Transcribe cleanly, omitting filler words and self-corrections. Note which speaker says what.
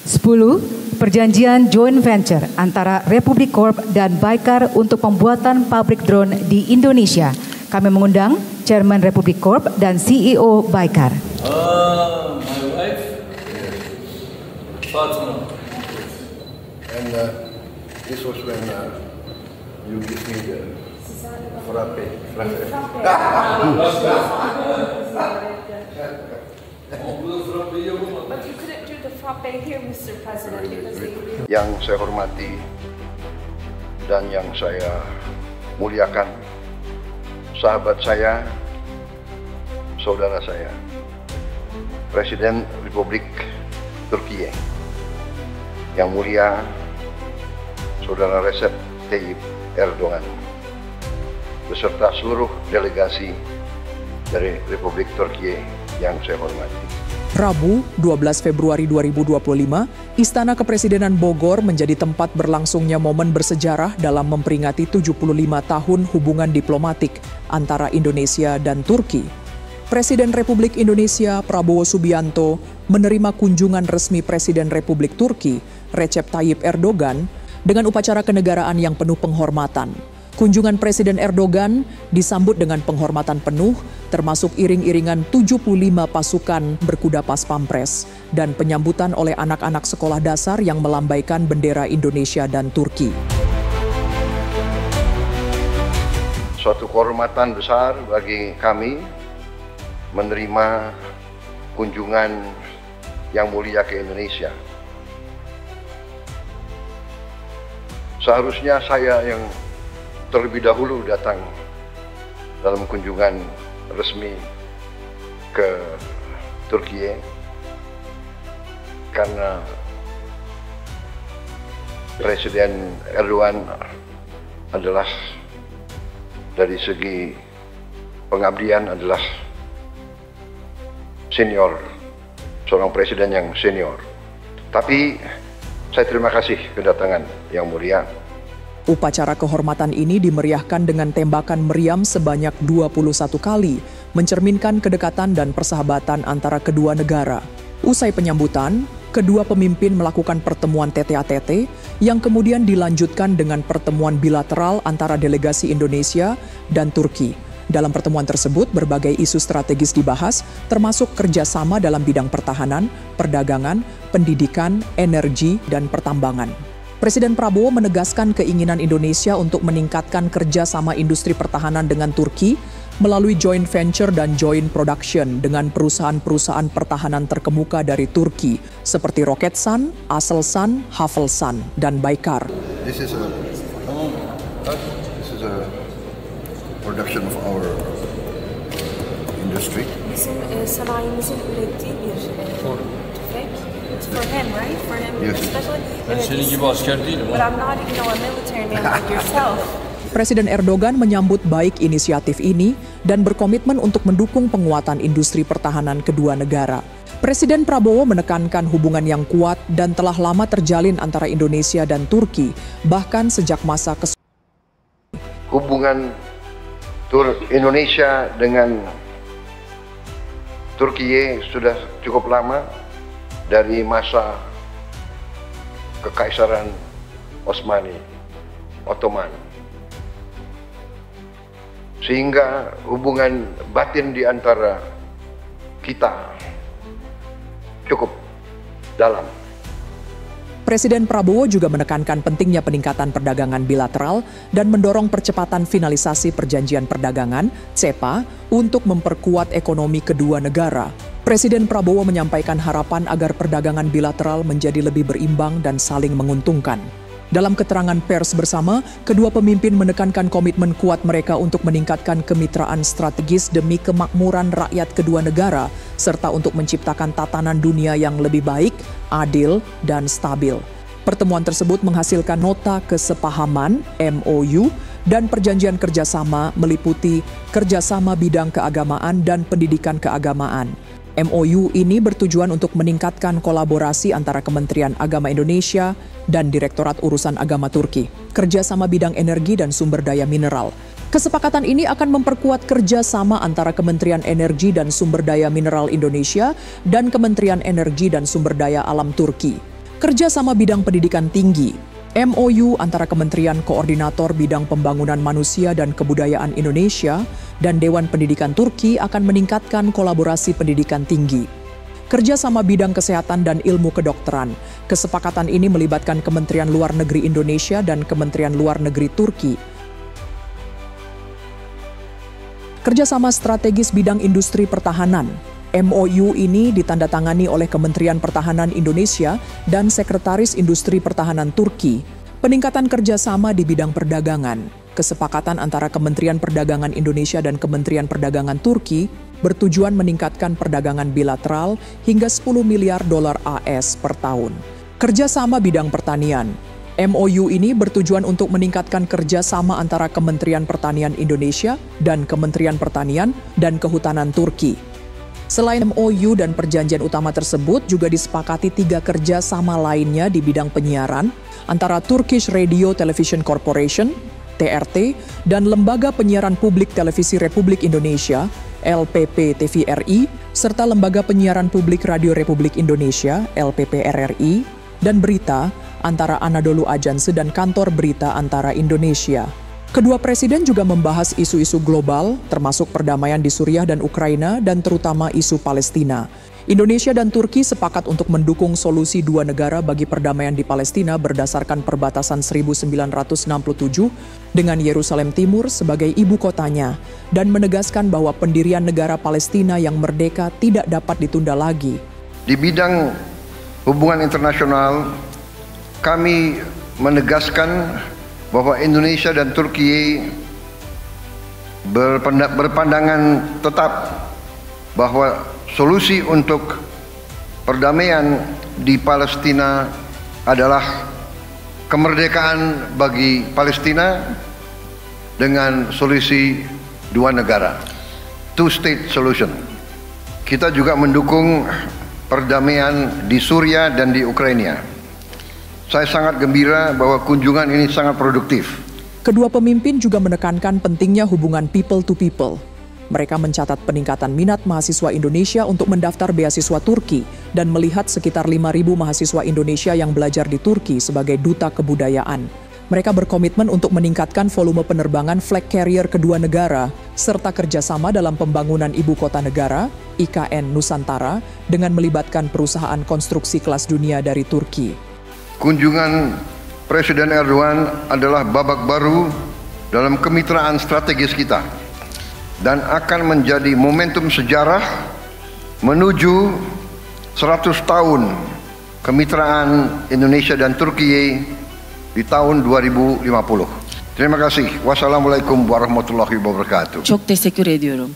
Speaker 1: 10. Perjanjian joint venture antara Republik Corp dan Baykar untuk pembuatan pabrik drone di Indonesia. Kami mengundang Chairman Republik Corp dan CEO Baykar.
Speaker 2: My wife, Fatima.
Speaker 3: And this was when you give me the frappe.
Speaker 4: But you couldn't do the frappe here, Mr. President, because they...
Speaker 3: Yang saya hormati dan yang saya muliakan, sahabat saya, saudara saya, Presiden Republik Turki yang mulia, Saudara Recep Tayyip Erdogan, beserta seluruh delegasi dari Republik Turki yang saya hormati.
Speaker 5: Rabu, 12 Februari 2025, Istana Kepresidenan Bogor menjadi tempat berlangsungnya momen bersejarah dalam memperingati 75 tahun hubungan diplomatik antara Indonesia dan Turki. Presiden Republik Indonesia Prabowo Subianto menerima kunjungan resmi Presiden Republik Turki Recep Tayyip Erdogan dengan upacara kenegaraan yang penuh penghormatan. Kunjungan Presiden Erdogan disambut dengan penghormatan penuh, termasuk iring-iringan 75 pasukan berkuda pas pampres dan penyambutan oleh anak-anak sekolah dasar yang melambaikan bendera Indonesia dan Turki.
Speaker 3: Suatu kehormatan besar bagi kami menerima kunjungan yang mulia ke Indonesia. Seharusnya saya yang terlebih dahulu datang dalam kunjungan resmi ke Turki karena Presiden Erdogan adalah dari segi pengabdian adalah senior, seorang presiden yang senior. Tapi saya terima kasih kedatangan yang mulia.
Speaker 5: Upacara kehormatan ini dimeriahkan dengan tembakan meriam sebanyak 21 kali, mencerminkan kedekatan dan persahabatan antara kedua negara. Usai penyambutan, kedua pemimpin melakukan pertemuan tete-a-tete yang kemudian dilanjutkan dengan pertemuan bilateral antara delegasi Indonesia dan Turki. Dalam pertemuan tersebut, berbagai isu strategis dibahas, termasuk kerjasama dalam bidang pertahanan, perdagangan, pendidikan, energi, dan pertambangan. Presiden Prabowo menegaskan keinginan Indonesia untuk meningkatkan kerjasama industri pertahanan dengan Turki melalui joint venture dan joint production dengan perusahaan-perusahaan pertahanan terkemuka dari Turki seperti Roketsan, Aselsan, Havelsan, dan Baykar.
Speaker 3: This is a production of our industry.
Speaker 4: Bizim sanayimizin ürettiği bir tüfek. It's for him, right? For him
Speaker 3: Yes.
Speaker 4: especially.
Speaker 2: Ben senin gibi asker değilim.
Speaker 4: But I'm not, a military man like yourself.
Speaker 5: Presiden Erdogan menyambut baik inisiatif ini dan berkomitmen untuk mendukung penguatan industri pertahanan kedua negara. Presiden Prabowo menekankan hubungan yang kuat dan telah lama terjalin antara Indonesia dan Turki, bahkan sejak masa
Speaker 3: Hubungan Indonesia dengan Turki sudah cukup lama, dari masa Kekaisaran Ottoman. Sehingga hubungan batin di antara kita cukup dalam.
Speaker 5: Presiden Prabowo juga menekankan pentingnya peningkatan perdagangan bilateral dan mendorong percepatan finalisasi perjanjian perdagangan (CEPA) untuk memperkuat ekonomi kedua negara. Presiden Prabowo menyampaikan harapan agar perdagangan bilateral menjadi lebih berimbang dan saling menguntungkan. Dalam keterangan pers bersama, kedua pemimpin menekankan komitmen kuat mereka untuk meningkatkan kemitraan strategis demi kemakmuran rakyat kedua negara, serta untuk menciptakan tatanan dunia yang lebih baik, adil, dan stabil. Pertemuan tersebut menghasilkan nota kesepahaman (MOU) dan perjanjian kerjasama meliputi kerjasama bidang keagamaan dan pendidikan keagamaan. MOU ini bertujuan untuk meningkatkan kolaborasi antara Kementerian Agama Indonesia dan Direktorat Urusan Agama Turki, kerjasama bidang energi dan sumber daya mineral. Kesepakatan ini akan memperkuat kerjasama antara Kementerian Energi dan Sumber Daya Mineral Indonesia dan Kementerian Energi dan Sumber Daya Alam Turki. Kerjasama bidang pendidikan tinggi, MOU antara Kementerian Koordinator Bidang Pembangunan Manusia dan Kebudayaan Indonesia dan Dewan Pendidikan Turki akan meningkatkan kolaborasi pendidikan tinggi. Kerjasama bidang kesehatan dan ilmu kedokteran. Kesepakatan ini melibatkan Kementerian Luar Negeri Indonesia dan Kementerian Luar Negeri Turki. Kerjasama strategis bidang industri pertahanan. MOU ini ditandatangani oleh Kementerian Pertahanan Indonesia dan Sekretaris Industri Pertahanan Turki. Peningkatan kerjasama di bidang perdagangan. Kesepakatan antara Kementerian Perdagangan Indonesia dan Kementerian Perdagangan Turki bertujuan meningkatkan perdagangan bilateral hingga 10 miliar dolar AS per tahun. Kerjasama bidang pertanian. MOU ini bertujuan untuk meningkatkan kerjasama antara Kementerian Pertanian Indonesia dan Kementerian Pertanian dan Kehutanan Turki. Selain MOU dan perjanjian utama tersebut, juga disepakati 3 kerjasama lainnya di bidang penyiaran antara Turkish Radio Television Corporation, TRT, dan Lembaga Penyiaran Publik Televisi Republik Indonesia, LPP TVRI, serta Lembaga Penyiaran Publik Radio Republik Indonesia, LPP RRI, dan berita antara Anadolu Ajanse dan Kantor Berita Antara Indonesia. Kedua presiden juga membahas isu-isu global, termasuk perdamaian di Suriah dan Ukraina, dan terutama isu Palestina. Indonesia dan Turki sepakat untuk mendukung solusi 2 negara bagi perdamaian di Palestina berdasarkan perbatasan 1967 dengan Yerusalem Timur sebagai ibu kotanya, dan menegaskan bahwa pendirian negara Palestina yang merdeka tidak dapat ditunda lagi.
Speaker 3: Di bidang hubungan internasional, kami menegaskan bahwa Indonesia dan Turki berpandangan tetap bahwa solusi untuk perdamaian di Palestina adalah kemerdekaan bagi Palestina dengan solusi 2 negara, two-state solution. Kita juga mendukung perdamaian di Suriah dan di Ukraina. Saya sangat gembira bahwa kunjungan ini sangat produktif.
Speaker 5: Kedua pemimpin juga menekankan pentingnya hubungan people to people. Mereka mencatat peningkatan minat mahasiswa Indonesia untuk mendaftar beasiswa Turki dan melihat sekitar 5.000 mahasiswa Indonesia yang belajar di Turki sebagai duta kebudayaan. Mereka berkomitmen untuk meningkatkan volume penerbangan flag carrier kedua negara, serta kerjasama dalam pembangunan ibu kota negara, IKN Nusantara, dengan melibatkan perusahaan konstruksi kelas dunia dari Turki.
Speaker 3: Kunjungan Presiden Erdogan adalah babak baru dalam kemitraan strategis kita dan akan menjadi momentum sejarah menuju 100 tahun kemitraan Indonesia dan Turki di tahun 2050. Terima kasih. Wassalamualaikum warahmatullahi wabarakatuh.
Speaker 6: Çok teşekkür ediyorum.